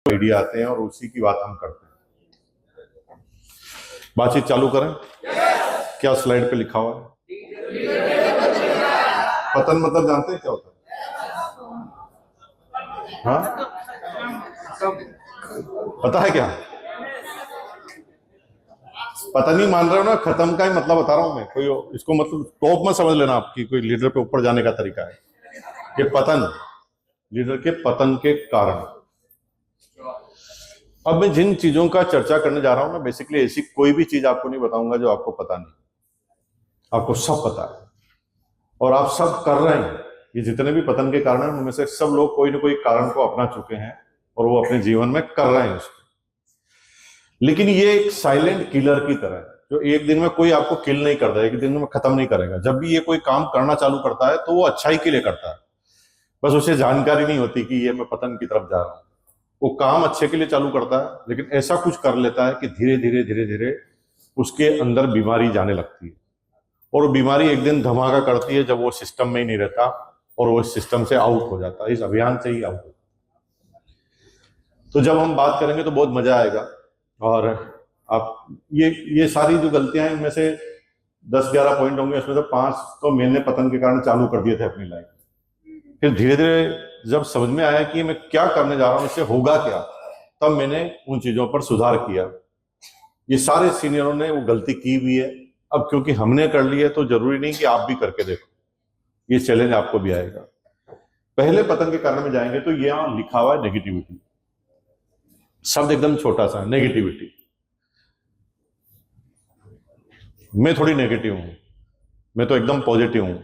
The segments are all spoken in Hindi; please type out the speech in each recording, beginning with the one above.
आइडिया आते हैं और उसी की बात हम करते हैं। बातचीत चालू करें। क्या स्लाइड पे लिखा हुआ है? पतन मतलब जानते हैं क्या होता है? हाँ, पता है क्या? पता नहीं मान रहे हो ना, खत्म का ही मतलब बता रहा हूं मैं। कोई इसको मतलब टॉप में समझ लेना, आपकी कोई लीडर पे ऊपर जाने का तरीका है। ये पतन, लीडर के पतन के कारण। अब मैं जिन चीजों का चर्चा करने जा रहा हूं ना, बेसिकली ऐसी कोई भी चीज आपको नहीं बताऊंगा जो आपको पता नहीं। आपको सब पता है और आप सब कर रहे हैं। ये जितने भी पतन के कारण हैं उनमें से सब लोग कोई ना कोई कारण को अपना चुके हैं और वो अपने जीवन में कर रहे हैं उसको। लेकिन ये एक साइलेंट किलर की तरह है जो एक दिन में कोई आपको किल नहीं करता, एक दिन में खत्म नहीं करेगा। जब भी ये कोई काम करना चालू करता है तो वो अच्छाई के लिए करता है, बस उसे जानकारी नहीं होती कि ये मैं पतन की तरफ जा रहा हूं। वो काम अच्छे के लिए चालू करता है, लेकिन ऐसा कुछ कर लेता है कि धीरे धीरे धीरे धीरे उसके अंदर बीमारी जाने लगती है। और वो बीमारी एक दिन धमाका करती है जब वो सिस्टम में ही नहीं रहता और वो सिस्टम से आउट हो जाता है, इस अभियान से ही आउट होता है। तो जब हम बात करेंगे तो बहुत मजा आएगा। और आप ये सारी जो गलतियां हैं इनमें से 10-11 पॉइंट होंगे, इसमें से 5 तो मैंने पतन के कारण चालू कर दिए थे अपनी लाइफ। फिर धीरे धीरे जब समझ में आया कि मैं क्या करने जा रहा हूं, इससे होगा क्या, तब मैंने उन चीजों पर सुधार किया। ये सारे सीनियरों ने वो गलती की भी है। अब क्योंकि हमने कर ली है तो जरूरी नहीं कि आप भी करके देखो, ये चैलेंज आपको भी आएगा। पहले पतन के कारण में जाएंगे तो यहां लिखा हुआ है नेगेटिविटी। शब्द एकदम छोटा सा, नेगेटिविटी। मैं थोड़ी नेगेटिव हूं, मैं तो एकदम पॉजिटिव हूं।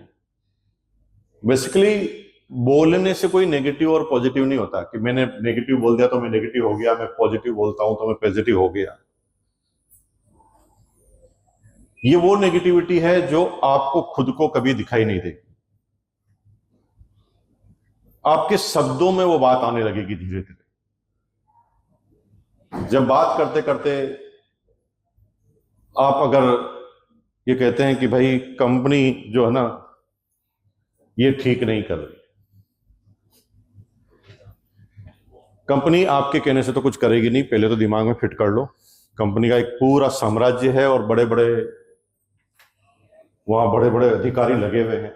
बेसिकली बोलने से कोई नेगेटिव और पॉजिटिव नहीं होता कि मैंने नेगेटिव बोल दिया तो मैं नेगेटिव हो गया, मैं पॉजिटिव बोलता हूं तो मैं पॉजिटिव हो गया। ये वो नेगेटिविटी है जो आपको खुद को कभी दिखाई नहीं देगी। आपके शब्दों में वो बात आने लगेगी धीरे धीरे। जब बात करते करते आप अगर ये कहते हैं कि भाई कंपनी जो है ना ये ठीक नहीं कर रही, कंपनी आपके कहने से तो कुछ करेगी नहीं। पहले तो दिमाग में फिट कर लो, कंपनी का एक पूरा साम्राज्य है और बड़े बड़े वहां बड़े बड़े अधिकारी लगे हुए हैं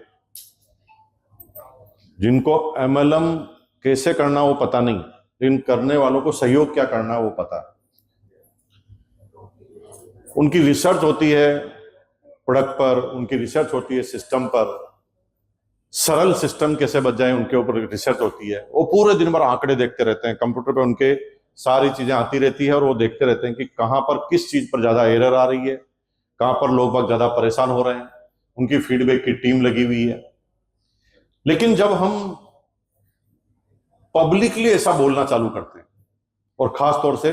जिनको एमएलएम कैसे करना वो पता नहीं, लेकिन करने वालों को सहयोग क्या करना वो पता है। उनकी रिसर्च होती है प्रोडक्ट पर, उनकी रिसर्च होती है सिस्टम पर, सरल सिस्टम कैसे बच जाए उनके ऊपर रिसर्च होती है। वो पूरे दिन भर आंकड़े देखते रहते हैं, कंप्यूटर पे उनके सारी चीजें आती रहती है और वो देखते रहते हैं कि कहां पर किस चीज पर ज्यादा एरर आ रही है, कहां पर लोग बहुत ज्यादा परेशान हो रहे हैं। उनकी फीडबैक की टीम लगी हुई है। लेकिन जब हम पब्लिकली ऐसा बोलना चालू करते हैं और खास तौर से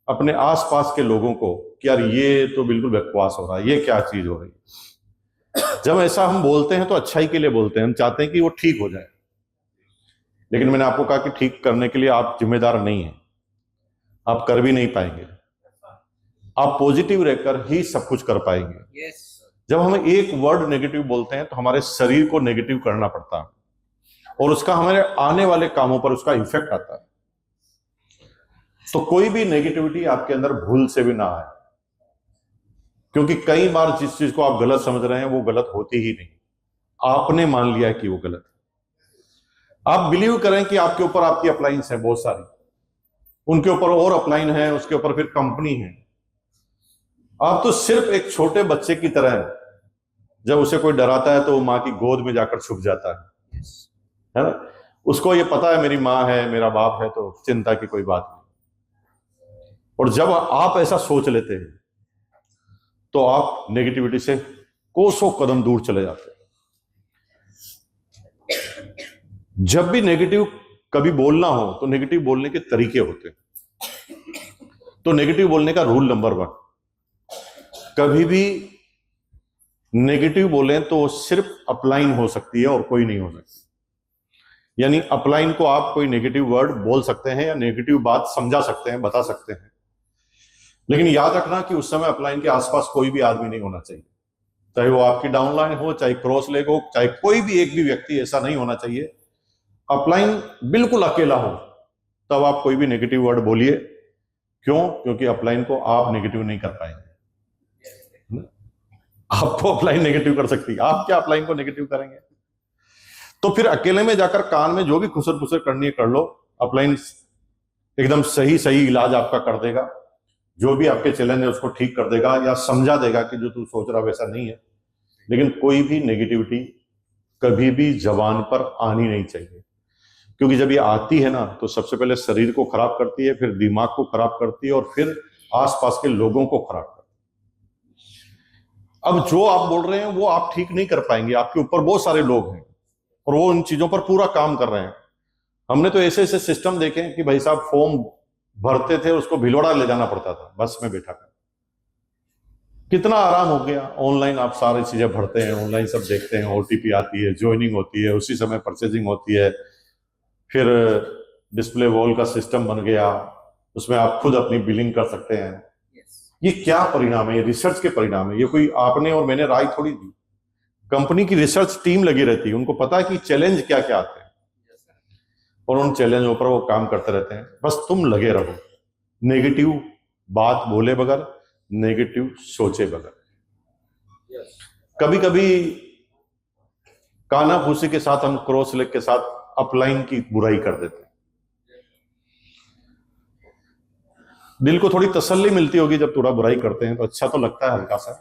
अपने आसपास के लोगों को कि यार ये तो बिल्कुल बकवास हो रहा है, ये क्या चीज हो रही है, जब ऐसा हम बोलते हैं तो अच्छाई के लिए बोलते हैं, हम चाहते हैं कि वो ठीक हो जाए। लेकिन मैंने आपको कहा कि ठीक करने के लिए आप जिम्मेदार नहीं हैं, आप कर भी नहीं पाएंगे। आप पॉजिटिव रहकर ही सब कुछ कर पाएंगे। जब हम एक वर्ड नेगेटिव बोलते हैं तो हमारे शरीर को नेगेटिव करना पड़ता है और उसका हमारे आने वाले कामों पर उसका इफेक्ट आता है। तो कोई भी नेगेटिविटी आपके अंदर भूल से भी ना आए, क्योंकि कई बार जिस चीज को आप गलत समझ रहे हैं वो गलत होती ही नहीं, आपने मान लिया है कि वो गलत है। आप बिलीव करें कि आपके ऊपर आपकी अप्लायंस है बहुत सारी, उनके ऊपर और अप्लाइन है, उसके ऊपर फिर कंपनी है। आप तो सिर्फ एक छोटे बच्चे की तरह है, जब उसे कोई डराता है तो वो मां की गोद में जाकर छुप जाता है ना। उसको ये पता है मेरी मां है, मेरा बाप है, तो चिंता की कोई बात नहीं। और जब आप ऐसा सोच लेते हैं तो आप नेगेटिविटी से कोसों कदम दूर चले जाते हैं। जब भी नेगेटिव कभी बोलना हो तो नेगेटिव बोलने के तरीके होते हैं। तो नेगेटिव बोलने का रूल नंबर 1, कभी भी नेगेटिव बोलें तो सिर्फ अपलाइन हो सकती है और कोई नहीं हो सकती। यानी अपलाइन को आप कोई नेगेटिव वर्ड बोल सकते हैं या नेगेटिव बात समझा सकते हैं, बता सकते हैं, लेकिन याद रखना कि उस समय अपलाइन के आसपास कोई भी आदमी नहीं होना चाहिए। चाहे वो आपकी डाउनलाइन हो, चाहे क्रॉस लेग हो, चाहे कोई भी एक भी व्यक्ति ऐसा नहीं होना चाहिए। अपलाइन बिल्कुल अकेला हो, तब आप कोई भी नेगेटिव वर्ड बोलिए। क्यों? क्योंकि अपलाइन को आप नेगेटिव नहीं कर पाएंगे। आपको अपलाइन नेगेटिव कर सकती है, आप क्या अपलाइन को नेगेटिव करेंगे? तो फिर अकेले में जाकर कान में जो भी खुसर फुसर करनी है कर लो, अपलाइन एकदम सही सही इलाज आपका कर देगा। जो भी आपके चैलेंज है उसको ठीक कर देगा या समझा देगा कि जो तू सोच रहा वैसा नहीं है। लेकिन कोई भी नेगेटिविटी कभी भी जबान पर आनी नहीं चाहिए, क्योंकि जब ये आती है ना तो सबसे पहले शरीर को खराब करती है, फिर दिमाग को खराब करती है और फिर आसपास के लोगों को खराब करती है। अब जो आप बोल रहे हैं वो आप ठीक नहीं कर पाएंगे, आपके ऊपर बहुत सारे लोग हैं और वो इन चीजों पर पूरा काम कर रहे हैं। हमने तो ऐसे ऐसे सिस्टम देखे हैं कि भाई साहब फॉर्म भरते थे, उसको भिलवाड़ा ले जाना पड़ता था बस में बैठा कर। कितना आराम हो गया, ऑनलाइन आप सारी चीजें भरते हैं, ऑनलाइन सब देखते हैं, ओटीपी आती है, ज्वाइनिंग होती है, उसी समय परचेजिंग होती है, फिर डिस्प्ले वॉल का सिस्टम बन गया, उसमें आप खुद अपनी बिलिंग कर सकते हैं। ये क्या परिणाम है? ये रिसर्च के परिणाम है। ये कोई आपने और मैंने राय थोड़ी दी। कंपनी की रिसर्च टीम लगी रहती है, उनको पता है कि चैलेंज क्या क्या आते हैं और उन चैलेंजों पर वो काम करते रहते हैं। बस तुम लगे रहो, नेगेटिव बात बोले बगैर, नेगेटिव सोचे बगैर। कभी कभी काना फूसी के साथ हम क्रॉस लेग के साथ अपलाइन की बुराई कर देते हैं। दिल को थोड़ी तसल्ली मिलती होगी जब थोड़ा बुराई करते हैं तो अच्छा तो लगता है हल्का सा,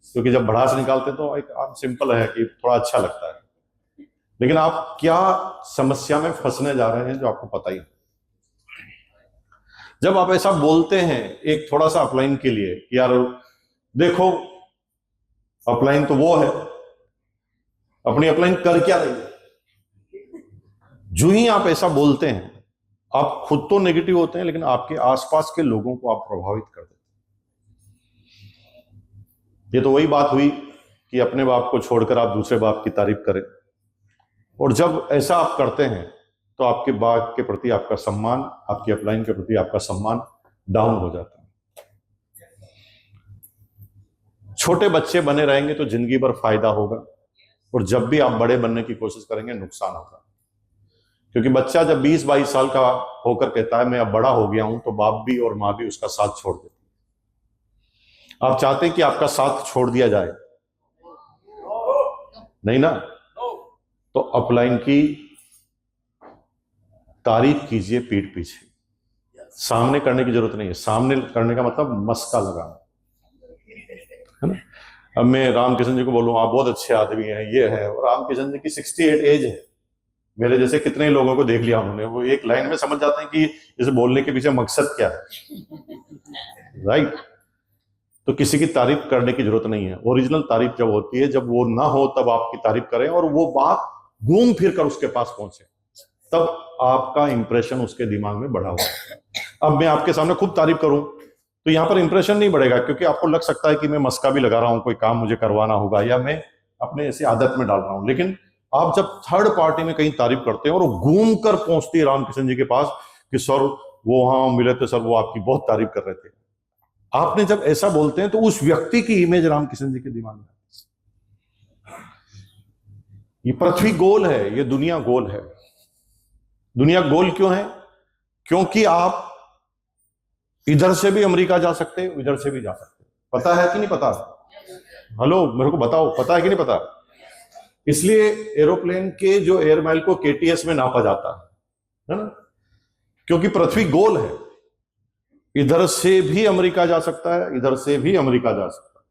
क्योंकि जब भड़ास निकालते हैं तो एक आम सिंपल है कि थोड़ा अच्छा लगता है। लेकिन आप क्या समस्या में फंसने जा रहे हैं जो आपको पता ही नहीं। जब आप ऐसा बोलते हैं एक थोड़ा सा अपलाइन के लिए, यार देखो अपलाइन तो वो है, अपनी अपलाइन कर क्या रही है, जो ही आप ऐसा बोलते हैं आप खुद तो नेगेटिव होते हैं लेकिन आपके आसपास के लोगों को आप प्रभावित कर देते हैं। ये तो वही बात हुई कि अपने बाप को छोड़कर आप दूसरे बाप की तारीफ करें, और जब ऐसा आप करते हैं तो आपके बाप के प्रति आपका सम्मान, आपकी अपलाइन के प्रति आपका सम्मान डाउन हो जाता है। छोटे बच्चे बने रहेंगे तो जिंदगी भर फायदा होगा, और जब भी आप बड़े बनने की कोशिश करेंगे नुकसान होगा। क्योंकि बच्चा जब 20-22 साल का होकर कहता है मैं अब बड़ा हो गया हूं, तो बाप भी और मां भी उसका साथ छोड़ देते हैं। आप चाहते हैं कि आपका साथ छोड़ दिया जाए? नहीं ना? तो अपलाइन की तारीफ कीजिए पीठ पीछे, सामने करने की जरूरत नहीं है। सामने करने का मतलब मस्का लगाना है ना। अब मैं रामकिशन जी को बोलूं आप बहुत अच्छे आदमी हैं, ये है, और रामकिशन जी की 68 एज है, मेरे जैसे कितने लोगों को देख लिया उन्होंने, वो एक लाइन में समझ जाते हैं कि इसे बोलने के पीछे मकसद क्या है। राइट? तो किसी की तारीफ करने की जरूरत नहीं है। ओरिजिनल तारीफ जब होती है, जब वो ना हो तब आपकी तारीफ करें और वो बात घूम फिर कर उसके पास पहुंचे, तब आपका इंप्रेशन उसके दिमाग में बढ़ा हुआ। अब मैं आपके सामने खूब तारीफ करूं तो यहां पर इंप्रेशन नहीं बढ़ेगा, क्योंकि आपको लग सकता है कि मैं मस्का भी लगा रहा हूं, कोई काम मुझे करवाना होगा, या मैं अपने ऐसी आदत में डाल रहा हूं। लेकिन आप जब थर्ड पार्टी में कहीं तारीफ करते हैं और वो घूम कर पहुंचती है रामकिशन जी के पास कि सर वो वहां मिले थे, सर वो आपकी बहुत तारीफ कर रहे थे, आपने जब ऐसा बोलते हैं तो उस व्यक्ति की इमेज रामकिशन जी के दिमाग में। ये पृथ्वी गोल है, ये दुनिया गोल है। दुनिया गोल क्यों है? क्योंकि आप इधर से भी अमेरिका जा सकते हैं, इधर से भी जा सकते हैं। पता है कि नहीं पता? हेलो, मेरे को बताओ, पता है कि नहीं पता? इसलिए एरोप्लेन के जो एयर माइल को केटीएस में नापा जाता है ना, क्योंकि पृथ्वी गोल है। इधर से भी अमेरिका जा सकता है, इधर से भी अमेरिका जा सकता है।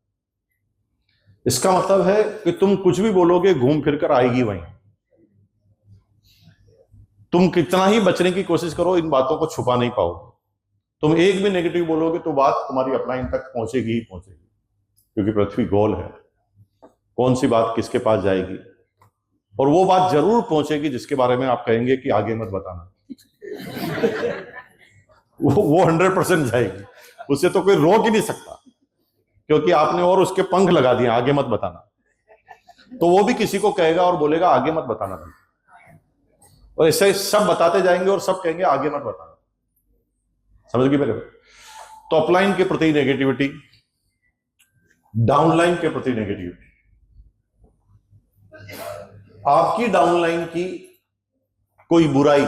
इसका मतलब है कि तुम कुछ भी बोलोगे घूम फिर कर आएगी वहीं। तुम कितना ही बचने की कोशिश करो, इन बातों को छुपा नहीं पाओगे। तुम एक भी नेगेटिव बोलोगे तो बात तुम्हारी अपलाइन तक पहुंचेगी ही पहुंचेगी, क्योंकि पृथ्वी गोल है। कौन सी बात किसके पास जाएगी, और वो बात जरूर पहुंचेगी जिसके बारे में आप कहेंगे कि आगे मत बताना। वो 100% जाएगी, उससे तो कोई रोक ही नहीं सकता, क्योंकि आपने और उसके पंख लगा दिए आगे मत बताना। तो वो भी किसी को कहेगा और बोलेगा आगे मत बताना भी, और ऐसे सब बताते जाएंगे और सब कहेंगे आगे मत बताना। समझ गए मेरे? तो अपलाइन के प्रति नेगेटिविटी, डाउनलाइन के प्रति नेगेटिविटी। आपकी डाउनलाइन की कोई बुराई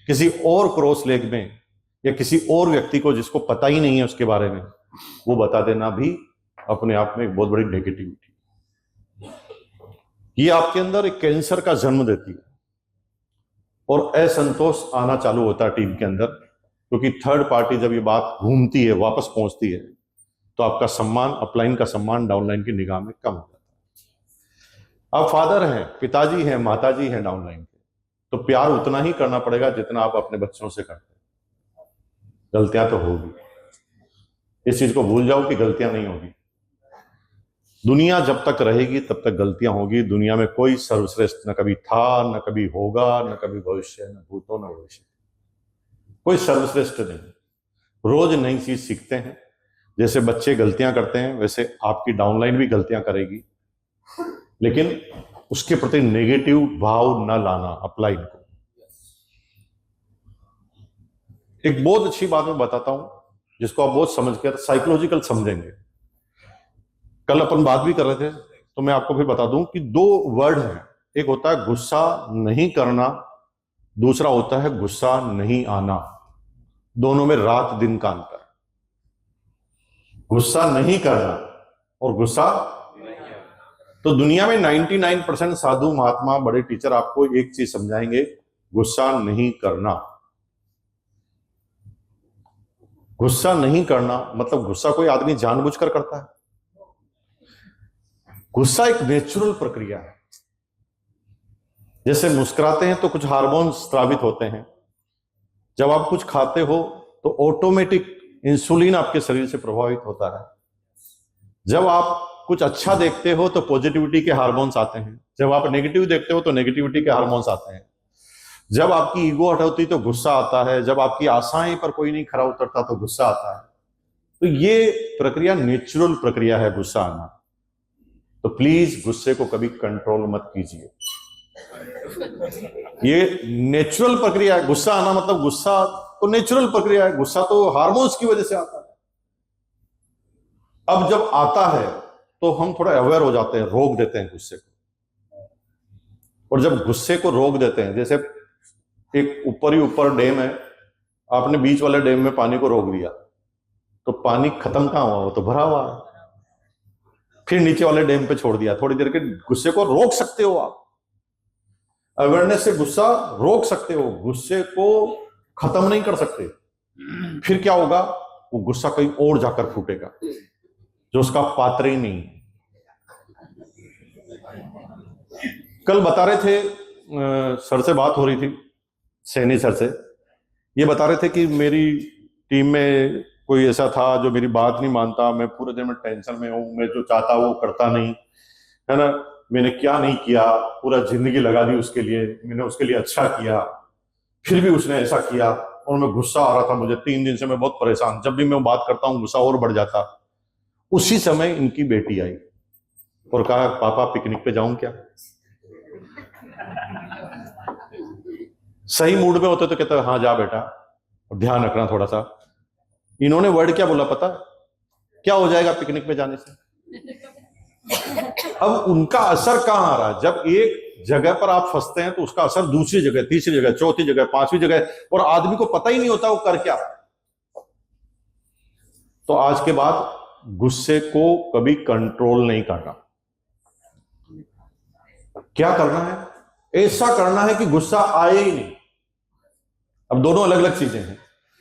किसी और क्रॉस लेग में या किसी और व्यक्ति को जिसको पता ही नहीं है उसके बारे में वो बता देना भी अपने आप में एक बहुत बड़ी नेगेटिविटी। ये आपके अंदर एक कैंसर का जन्म देती है और असंतोष आना चालू होता है टीम के अंदर, क्योंकि थर्ड पार्टी जब ये बात घूमती है वापस पहुंचती है तो आपका सम्मान, अपलाइन का सम्मान डाउनलाइन की निगाह में कम हो जाता है। आप फादर हैं, पिताजी हैं, माताजी हैं डाउनलाइन के, तो प्यार उतना ही करना पड़ेगा जितना आप अपने बच्चों से करते हैं। गलतियां तो होगी, इस चीज को भूल जाओ कि गलतियां नहीं होगी। दुनिया जब तक रहेगी तब तक गलतियां होगी। दुनिया में कोई सर्वश्रेष्ठ न कभी था, न कभी होगा, न कभी भविष्य, न भूतो न भविष्य। कोई सर्वश्रेष्ठ नहीं। रोज नई चीज सीखते हैं। जैसे बच्चे गलतियां करते हैं वैसे आपकी डाउनलाइन भी गलतियां करेगी, लेकिन उसके प्रति नेगेटिव भाव न लाना अपलाइन को। एक बहुत अच्छी बात मैं बताता हूं जिसको आप बहुत समझ कर साइकोलॉजिकल समझेंगे। कल अपन बात भी कर रहे थे तो मैं आपको फिर बता दूं कि दो वर्ड हैं, एक होता है गुस्सा नहीं करना, दूसरा होता है गुस्सा नहीं आना। दोनों में रात दिन का अंतर। गुस्सा नहीं करना और गुस्सा, तो दुनिया में 99% साधु महात्मा बड़े टीचर आपको एक चीज समझाएंगे, गुस्सा नहीं करना। गुस्सा नहीं करना मतलब गुस्सा कोई आदमी जानबूझकर करता है? गुस्सा एक नेचुरल प्रक्रिया है। जैसे मुस्कुराते हैं तो कुछ हार्मोन्स स्रावित होते हैं, जब आप कुछ खाते हो तो ऑटोमेटिक इंसुलिन आपके शरीर से प्रभावित होता है, जब आप कुछ अच्छा देखते हो तो पॉजिटिविटी के हार्मोन्स आते हैं, जब आप नेगेटिव देखते हो तो नेगेटिविटी के हार्मोन्स आते हैं, जब आपकी ईगो हटती तो गुस्सा आता है, जब आपकी आशाएं पर कोई नहीं खरा उतरता तो गुस्सा आता है। तो ये प्रक्रिया नेचुरल प्रक्रिया है गुस्सा आना। तो प्लीज गुस्से को कभी कंट्रोल मत कीजिए, ये नेचुरल प्रक्रिया है। गुस्सा आना मतलब गुस्सा तो नेचुरल प्रक्रिया है, गुस्सा तो हार्मोन्स की वजह से आता है। अब जब आता है तो हम थोड़ा अवेयर हो जाते हैं, रोक देते हैं गुस्से को। और जब गुस्से को रोक देते हैं, जैसे एक ऊपर ही ऊपर डैम है, आपने बीच वाले डैम में पानी को रोक दिया तो पानी खत्म कहां हुआ, वो तो भरा हुआ है। फिर नीचे वाले डैम पे छोड़ दिया, थोड़ी देर के गुस्से को रोक सकते हो आप। अवेयरनेस से गुस्सा रोक सकते हो, गुस्से को खत्म नहीं कर सकते। फिर क्या होगा, वो गुस्सा कहीं और जाकर फूटेगा जो उसका पात्र ही नहीं। कल बता रहे थे, सर से बात हो रही थी, सैनी सर से, ये बता रहे थे कि मेरी टीम में कोई ऐसा था जो मेरी बात नहीं मानता, मैं पूरे दिन में टेंशन में हूं, मैं जो चाहता वो करता नहीं है ना, मैंने क्या नहीं किया, पूरा जिंदगी लगा दी उसके लिए, मैंने उसके लिए अच्छा किया, फिर भी उसने ऐसा किया और मैं गुस्सा आ रहा था मुझे, 3 दिन से मैं बहुत परेशान, जब भी मैं बात करता हूं गुस्सा और बढ़ जाता। उसी समय इनकी बेटी आई और कहा पापा पिकनिक पे जाऊं क्या? सही मूड में होते तो कहते हाँ जा बेटा, और ध्यान रखना थोड़ा सा। इन्होंने वर्ड क्या बोला पता? क्या हो जाएगा पिकनिक में जाने से? अब उनका असर कहां आ रहा है? जब एक जगह पर आप फंसते हैं तो उसका असर दूसरी जगह, तीसरी जगह, चौथी जगह, 5वीं जगह, और आदमी को पता ही नहीं होता वो कर क्या रहा है। तो आज के बाद गुस्से को कभी कंट्रोल नहीं करना। क्या करना है? ऐसा करना है कि गुस्सा आए ही नहीं। अब दोनों अलग अलग चीजें हैं।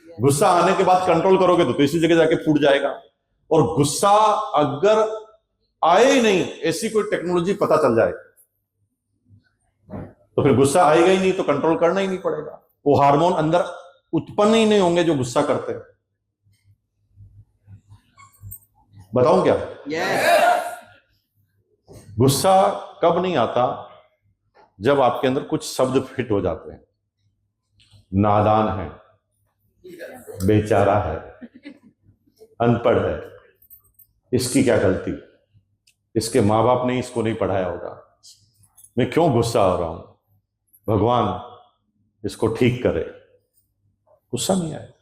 गुस्सा आने के बाद कंट्रोल करोगे तो तीसरी जगह जाके फूट जाएगा, और गुस्सा अगर आए ही नहीं, ऐसी कोई टेक्नोलॉजी पता चल जाए तो फिर गुस्सा आएगा ही नहीं, तो कंट्रोल करना ही नहीं पड़ेगा। वो हार्मोन अंदर उत्पन्न ही नहीं होंगे जो गुस्सा करते हैं। बताऊं क्या? गुस्सा कब नहीं आता? जब आपके अंदर कुछ शब्द फिट हो जाते हैं, नादान है, बेचारा है, अनपढ़ है, इसकी क्या गलती, इसके माँ बाप ने इसको नहीं पढ़ाया होगा, मैं क्यों गुस्सा हो रहा हूं, भगवान इसको ठीक करे। गुस्सा नहीं आएगा।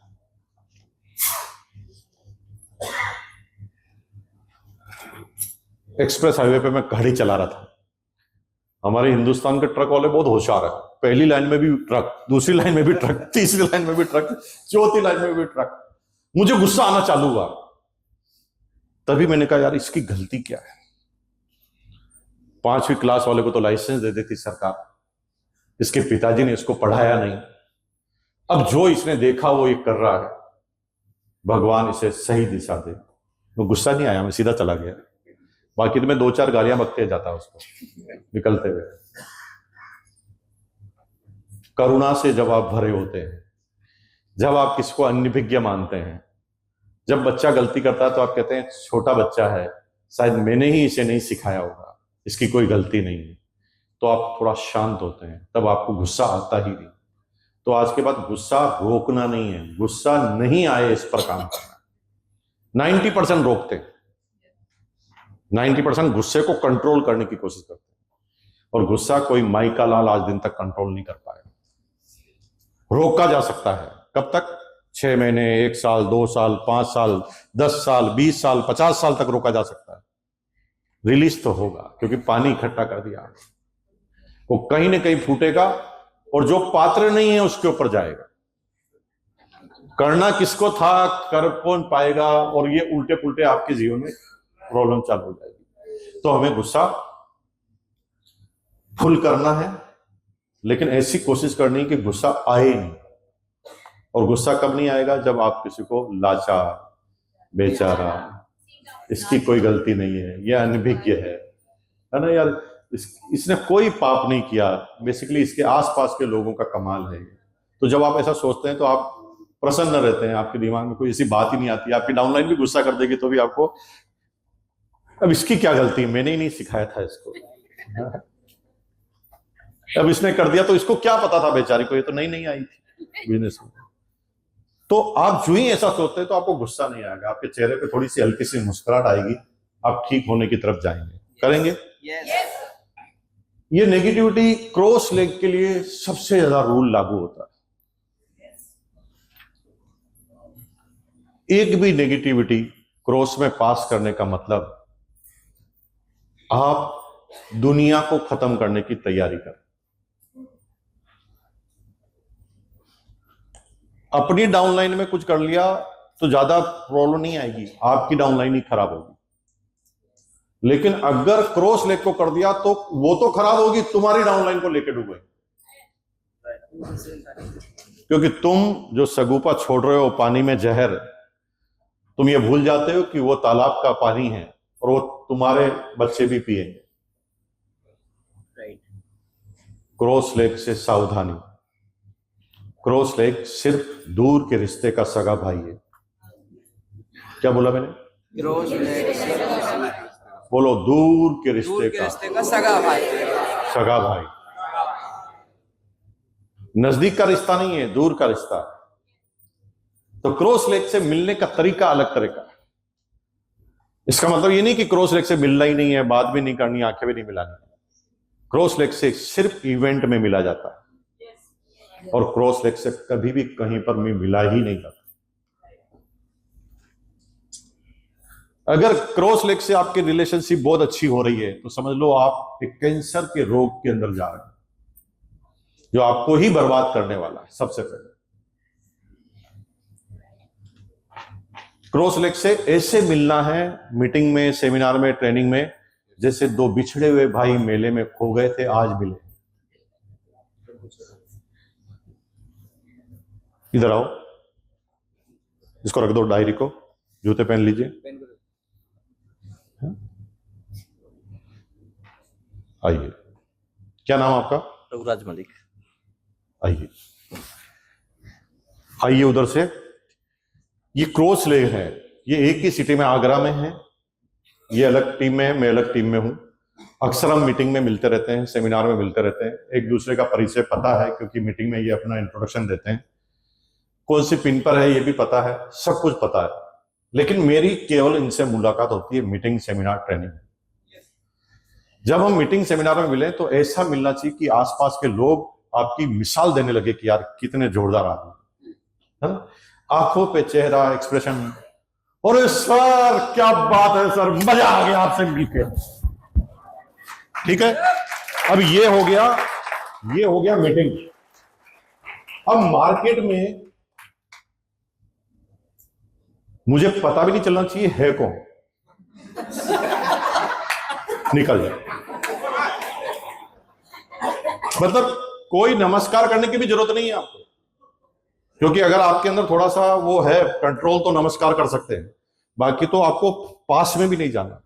एक्सप्रेस हाईवे पे मैं गाड़ी चला रहा था, हमारे हिंदुस्तान के ट्रक वाले बहुत होशियार है, पहली लाइन में भी ट्रक, दूसरी लाइन में भी ट्रक, तीसरी लाइन में भी ट्रक, चौथी लाइन में भी ट्रक। मुझे गुस्सा आना चालू हुआ, तभी मैंने कहा यार इसकी गलती क्या है। 5वीं क्लास वाले को तो लाइसेंस दे देती सरकार, इसके पिताजी ने इसको पढ़ाया नहीं। अब जो इसने देखा वो ये कर रहा है, भगवान इसे सही दिशा दे। वो गुस्सा नहीं आया, मैं सीधा चला गया। बाकी तो मैं 2-4 गालियां बकते जाता उसको निकलते हुए। करुणा से जब आप भरे होते हैं, जब आप किसको अनभिज्ञ मानते हैं, जब बच्चा गलती करता है तो आप कहते हैं छोटा बच्चा है, शायद मैंने ही इसे नहीं सिखाया होगा, इसकी कोई गलती नहीं है, तो आप थोड़ा शांत होते हैं, तब आपको गुस्सा आता ही नहीं। तो आज के बाद गुस्सा रोकना नहीं है, गुस्सा नहीं आए इस पर काम करना। 90% रोकते, 90% गुस्से को कंट्रोल करने की कोशिश करते हैं, और गुस्सा कोई माई का लाल आज दिन तक कंट्रोल नहीं कर पाएगा। रोका जा सकता है, कब तक? 6 महीने, 1 साल, 2 साल, 5 साल, 10 साल, 20 साल, 50 साल तक रोका जा सकता है। रिलीज तो होगा, क्योंकि पानी इकट्ठा कर दिया, वो कहीं ना कहीं फूटेगा, और जो पात्र नहीं है उसके ऊपर जाएगा। करना किसको था, कर कौन पाएगा, और ये उल्टे पुल्टे आपके जीवन में प्रॉब्लम चालू हो जाएगी। तो हमें गुस्सा फुल करना है, लेकिन ऐसी कोशिश करनी कि गुस्सा आए नहीं। और गुस्सा कब नहीं आएगा? जब आप किसी को लाचार, बेचारा, इसकी कोई गलती नहीं है, यह अनभिज्ञ है ना यार, इसने कोई पाप नहीं किया, बेसिकली इसके आसपास के लोगों का कमाल है। तो जब आप ऐसा सोचते हैं तो आप प्रसन्न रहते हैं, आपके दिमाग में कोई ऐसी बात ही नहीं आती। आपकी डाउनलाइन भी गुस्सा कर देगी तो भी आपको, अब इसकी क्या गलती, मैंने ही नहीं सिखाया था इसको, अब इसने कर दिया तो इसको क्या पता था बेचारी को, ये तो नई आई थी बिजनेस में। तो आप जो ही ऐसा सोचते हैं तो आपको गुस्सा नहीं आएगा, आपके चेहरे पे थोड़ी सी हल्की सी मुस्कुराहट आएगी, आप ठीक होने की तरफ जाएंगे। करेंगे? yes. ये नेगेटिविटी क्रॉस लेग के लिए सबसे ज्यादा रूल लागू होता है। एक भी नेगेटिविटी क्रॉस में पास करने का मतलब आप दुनिया को खत्म करने की तैयारी कर। अपनी डाउनलाइन में कुछ कर लिया तो ज्यादा प्रॉब्लम नहीं आएगी, आपकी डाउनलाइन ही खराब होगी। लेकिन अगर क्रॉस लेग को कर दिया तो वो तो खराब होगी, तुम्हारी डाउनलाइन को लेकर डूबेगी। क्योंकि तुम जो सगुपा छोड़ रहे हो पानी में जहर, तुम ये भूल जाते हो कि वो तालाब का पानी है और वो तुम्हारे बच्चे भी पिएंगे। क्रॉस लेग से सावधानी। क्रॉस लेग सिर्फ दूर के रिश्ते का सगा भाई है। क्या बोला मैंने? क्रॉस लेग, बोलो, दूर के रिश्ते का सगा भाई। सगा भाई, नजदीक का रिश्ता नहीं है, दूर का रिश्ता है। तो क्रॉस लेग से मिलने का तरीका अलग तरीका है। इसका मतलब ये नहीं कि क्रॉस लेग से मिलना ही नहीं है, बात भी नहीं करनी, आंखें भी नहीं मिलानी। क्रॉस लेग से सिर्फ इवेंट में मिला जाता है, और क्रॉस लेग से कभी भी कहीं पर भी मिला ही नहीं जाता। अगर क्रॉस लेग से आपकी रिलेशनशिप बहुत अच्छी हो रही है तो समझ लो आप एक कैंसर के रोग के अंदर जा रहे हैं, जो आपको ही बर्बाद करने वाला है। सबसे पहले क्रॉस लेग से ऐसे मिलना है, मीटिंग में, सेमिनार में, ट्रेनिंग में, जैसे दो बिछड़े हुए भाई मेले में खो गए थे, आज मिले। इधर आओ, इसको रख दो डायरी को, जूते पहन लीजिए, आइए। क्या नाम आपका? रघुराज मलिक। आइए आइए उधर से। ये क्रॉस लेग है, ये एक ही सिटी में, आगरा में है। ये अलग टीम में है, मैं अलग टीम में हूं। अक्सर हम मीटिंग में मिलते रहते हैं, सेमिनार में मिलते रहते हैं, एक दूसरे का परिचय पता है, क्योंकि मीटिंग में ये अपना इंट्रोडक्शन देते हैं। कौन सी पिन पर है ये भी पता है, सब कुछ पता है। लेकिन मेरी केवल इनसे मुलाकात होती है मीटिंग, सेमिनार, ट्रेनिंग। जब हम मीटिंग सेमिनार में मिले तो ऐसा मिलना चाहिए कि आसपास के लोग आपकी मिसाल देने लगे कि यार कितने जोरदार आदमी है। आंखों पे चेहरा, एक्सप्रेशन, और सर क्या बात है सर, मजा आ गया आपसे मिलकर, ठीक है। अब ये हो गया मीटिंग। अब मार्केट में मुझे पता भी नहीं चलना चाहिए है कौन, निकल जाए। मतलब कोई नमस्कार करने की भी जरूरत नहीं है आपको, क्योंकि अगर आपके अंदर थोड़ा सा वो है कंट्रोल तो नमस्कार कर सकते हैं, बाकी तो आपको पास में भी नहीं जाना।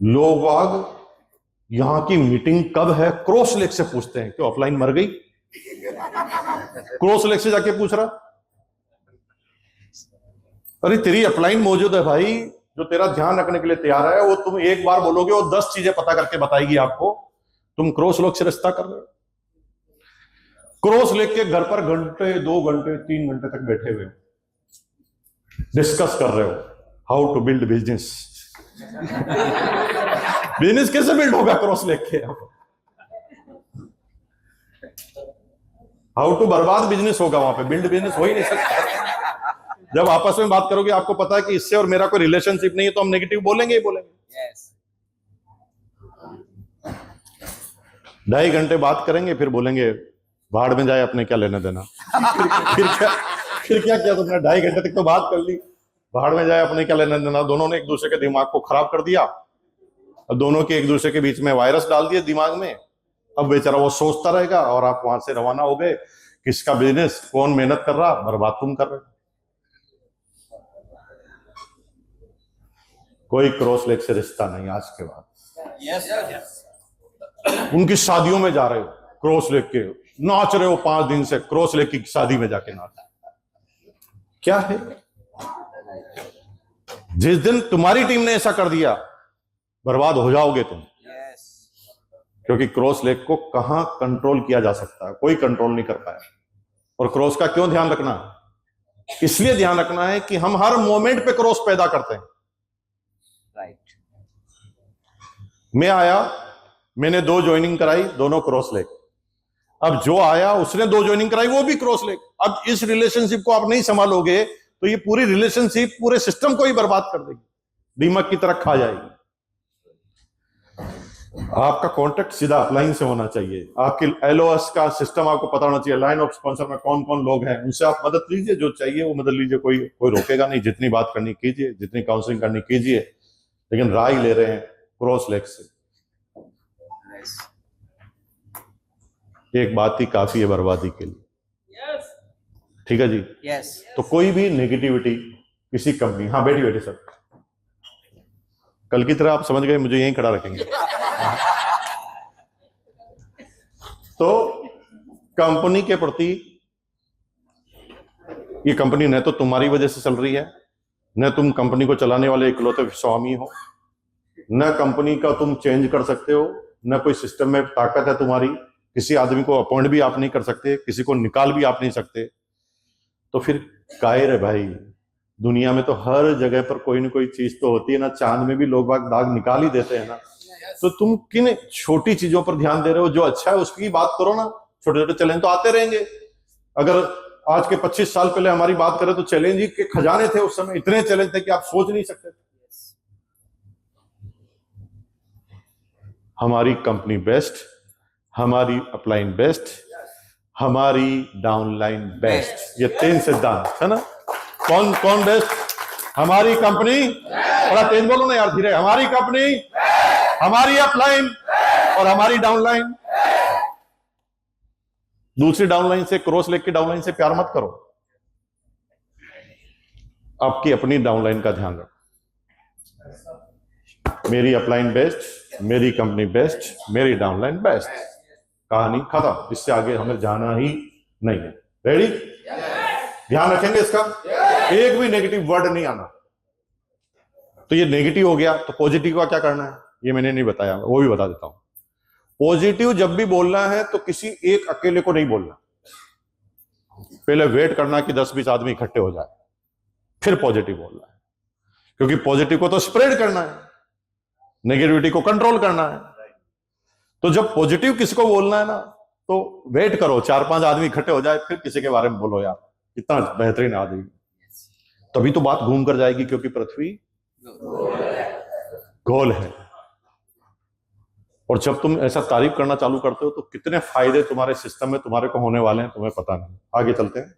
लोग बाग यहां की मीटिंग कब है क्रॉस लेग से पूछते हैं, क्यों अपलाइन मर गई? क्रॉस लेग से जाके पूछ रहा, अरे तेरी अपलाइन मौजूद है भाई, जो तेरा ध्यान रखने के लिए तैयार है, वो तुम एक बार बोलोगे वो 10 चीजें पता करके बताएगी आपको। तुम क्रॉस लेग से रिश्ता कर रहे हो। क्रॉस लेग के घर पर घंटे 2 घंटे 3 घंटे तक बैठे हुए डिस्कस कर रहे हो how to build business. Business कैसे बिल्ड होगा क्रॉस लेग के? हाउ टू बर्बाद बिजनेस होगा वहां पे, बिल्ड बिजनेस हो ही नहीं सकता। जब आपस में बात करोगे आपको पता है कि इससे और मेरा कोई रिलेशनशिप नहीं है, तो हम नेगेटिव बोलेंगे ही बोलेंगे। Yes. 2.5 घंटे बात करेंगे, फिर बोलेंगे भाड़ में जाए, अपने क्या लेना देना। फिर क्या किया तुमने? 2.5 घंटे तक तो बात कर ली, भाड़ में जाए, अपने क्या लेना देना। दोनों ने एक दूसरे के दिमाग को खराब कर दिया, और दोनों के एक दूसरे के बीच में वायरस डाल दिए दिमाग में। अब बेचारा वो सोचता रहेगा और आप वहां से रवाना हो गए। किसका बिजनेस, कौन मेहनत कर रहा, बर्बाद तुम कर रहे हो। कोई क्रॉस लेग से रिश्ता नहीं आज के बाद। उनकी शादियों में जा रहे हो क्रॉस लेग के, नाच रहे हो 5 दिन से क्रॉस लेग की शादी में जाके नाच। क्या है? जिस दिन तुम्हारी टीम ने ऐसा कर दिया, बर्बाद हो जाओगे तुम। क्योंकि क्रॉस लेग को कहां कंट्रोल किया जा सकता है? कोई कंट्रोल नहीं कर पाया। और क्रॉस का क्यों ध्यान रखना है? इसलिए ध्यान रखना है कि हम हर मोमेंट पे क्रॉस पैदा करते हैं। राइट। मैं आया, मैंने 2 ज्वाइनिंग कराई, दोनों क्रॉस लेग। अब जो आया उसने 2 ज्वाइनिंग कराई, वो भी क्रॉस लेग। अब इस रिलेशनशिप को आप नहीं संभालोगे तो ये पूरी रिलेशनशिप पूरे सिस्टम को ही बर्बाद कर देगी, दीमक की तरह खा जाएगी। आपका कॉन्टेक्ट सीधा अपलाइन से होना चाहिए। आपकी एलओएस का सिस्टम आपको पता होना चाहिए। लाइन ऑफ स्पॉन्सर में कौन कौन लोग हैं, उनसे आप मदद लीजिए, जो चाहिए वो मदद लीजिए। कोई रोकेगा नहीं। जितनी बात करनी कीजिए, जितनी काउंसलिंग करनी कीजिए, लेकिन राय ले रहे हैं क्रॉस लेग से। एक बात ही काफी है बर्बादी के लिए। ठीक है जी। Yes. तो कोई भी नेगेटिविटी किसी कंपनी, हाँ बैठिए सर, कल की तरह आप समझ गए, मुझे यहीं खड़ा रखेंगे। तो कंपनी के प्रति, ये कंपनी न तो तुम्हारी वजह से चल रही है, न तुम कंपनी को चलाने वाले इकलौते स्वामी हो, न कंपनी का तुम चेंज कर सकते हो, न कोई सिस्टम में ताकत है तुम्हारी। किसी आदमी को अपॉइंट भी आप नहीं कर सकते, किसी को निकाल भी आप नहीं सकते। तो फिर कायर है भाई। दुनिया में तो हर जगह पर कोई ना कोई चीज तो होती है ना। चांद में भी लोग बाग दाग निकाल ही देते हैं ना। तो तुम किन छोटी चीजों पर ध्यान दे रहे हो? जो अच्छा है उसकी बात करो ना। छोटे छोटे चैलेंज तो आते रहेंगे। अगर आज के 25 साल पहले हमारी बात करें तो चैलेंज ही के खजाने थे। उस समय इतने चैलेंज थे कि आप सोच नहीं सकते। हमारी कंपनी बेस्ट, हमारी अपलाइन बेस्ट, हमारी डाउनलाइन बेस्ट, ये 3 सिद्धांत है ना। कौन कौन बेस्ट? हमारी कंपनी, थोड़ा तेज बोलो ना यार, धीरे। हमारी कंपनी, हमारी अपलाइन और हमारी डाउनलाइन। दूसरी डाउनलाइन से, क्रॉस लेग की डाउनलाइन से प्यार मत करो। आपकी अपनी डाउनलाइन का ध्यान रखो। मेरी अपलाइन बेस्ट, मेरी कंपनी बेस्ट, मेरी डाउनलाइन बेस्ट। कहानी खत्म। इससे आगे हमें जाना ही नहीं है। रेडी? ध्यान रखेंगे इसका, एक भी नेगेटिव वर्ड नहीं आना। तो ये नेगेटिव हो गया, तो पॉजिटिव का क्या करना है ये मैंने नहीं बताया, वो भी बता देता हूं। पॉजिटिव जब भी बोलना है तो किसी एक अकेले को नहीं बोलना। पहले वेट करना कि 10-20 आदमी इकट्ठे हो जाए, फिर पॉजिटिव बोलना है। क्योंकि पॉजिटिव को तो स्प्रेड करना है, नेगेटिविटी को कंट्रोल करना है। तो जब पॉजिटिव किसी को बोलना है ना, तो वेट करो 4-5 आदमी इकट्ठे हो जाए, फिर किसी के बारे में बोलो। यार इतना बेहतरीन आदमी, तभी तो बात घूम कर जाएगी। क्योंकि पृथ्वी गोल है। और जब तुम ऐसा तारीफ करना चालू करते हो तो कितने फायदे तुम्हारे सिस्टम में तुम्हारे को होने वाले हैं तुम्हें पता नहीं। आगे चलते हैं।